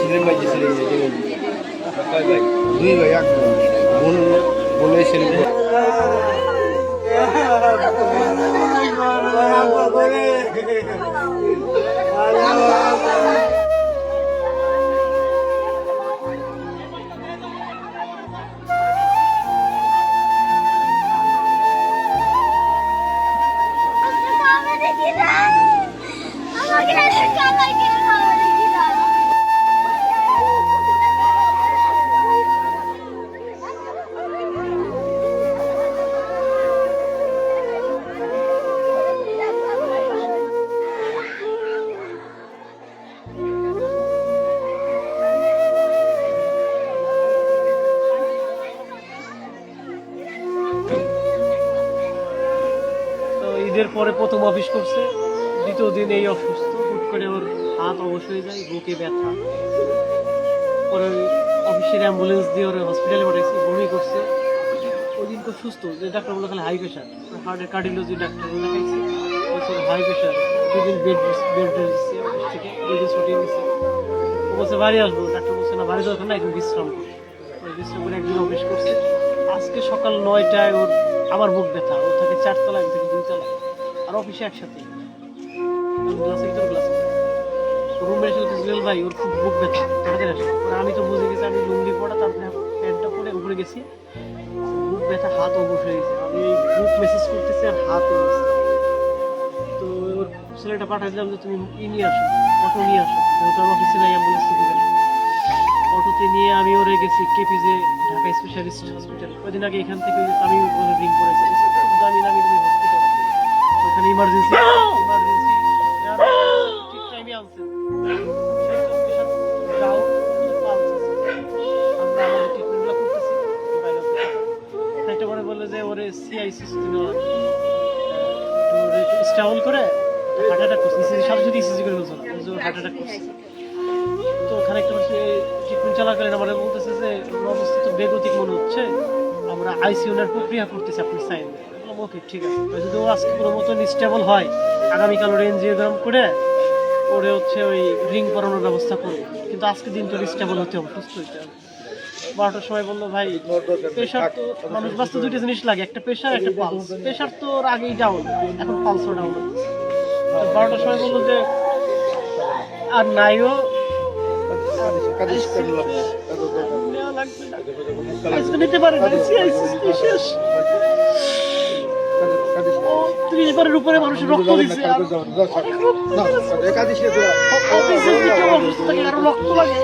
ছিলেন ভাই ছিলেন দুই ভাই এক বোন বোনের ছিলেন ঈদের পরে প্রথম অফিস করছে, দ্বিতীয় দিন এই অসুস্থ, হুট করে ওর হাত অবশ হয়ে যায়, বুকে ব্যথা। পরে অফিসের অ্যাম্বুলেন্স দিয়ে ওর হসপিটালে পাঠাইছে, বমি করছে। ওই দিন খুব সুস্থ, যে ডাক্তার বলে খালি হাই প্রেশার, হার্টের কার্ডিওলজি ডাক্তার দেখাইছে, বলছে হাই প্রেশার। দুদিন বেড দিচ্ছে অফিস থেকে, দুদিন ছুটি দিচ্ছে। ও বলছে বাড়ি আসবো, ডাক্তার বলছে না বাড়ি দরকার না, একটু বিশ্রাম করো। বিশ্রাম করে একদিন অফিস করছে। আজকে সকাল 9টায় ওর আবার বুক ব্যথা, ওর থেকে 4তলা, আমি থেকে 2তলা, আর অফিসে একসাথে রুমে এসে জুয়েল ভাই ওর খুব বুক ব্যথা, তাড়াতাড়ি আসে। আমি তো বুঝে গেছি, আমি লুঙ্গি পড়া, তারপরে প্যান্টটা পরে উপরে গেছি, বুক ব্যথা, হাত অবশ হয়ে গেছে। আমি বুক মেসেজ করতেছি আর হাত গেছে। তো ওর ছেলেটা পাঠাই দিলাম যে তুমি নিয়ে আসো, অটো নিয়ে আসো, যেহেতু আমার অফিসে নাই, অ্যাম্বুলেন্স থেকে অটোতে নিয়ে আমি ওরে গেছি কেপিজে, ঢাকা স্পেশালিস্ট হসপিটাল। ওইদিন আগে এখান থেকে আমি রিং করেছি, দামি দামি হসপিটাল, ওখানে ইমার্জেন্সি ঠিক টাইমে আনছে। একটা পরে বললো যে ওরে সিআইসি স্টাউল করে হার্ট অ্যাটাক করছে, সাথে যদি ইসিজি করে বলছো না, হার্ট অ্যাটাক করছে। তো ওখানে একটা ট্রিটমেন্ট চলাকালীন আমাদের বলতেছে যে অবস্থা তো বেগতিক মনে হচ্ছে, আমরা আইসিইউর প্রক্রিয়া করতেছি, আপনি সাইন। বললাম ওকে ঠিক আছে, যদি ও আজকে কোনো মতন স্টেবল হয়, আগামীকাল ওর এনজিওগ্রাম করে ওরে হচ্ছে ওই রিং করানোর ব্যবস্থা করবো। কিন্তু আজকে দিন তো স্টেবল হতে হবে, সুস্থ হতে হবে। 12টার সময় বললো ভাই প্রেশার তো, মানুষ বাঁচতে দুইটা জিনিস লাগে, একটা প্রেশার, একটা পালস। প্রেশার তো ওর আগেই ডাউন, এখন পালসও ডাউন। 12টার সময় বললো যে আর নাইও নিতে পারে না, 30 বারের উপরে মানুষের রক্ত দিচ্ছে, রক্ত লাগে।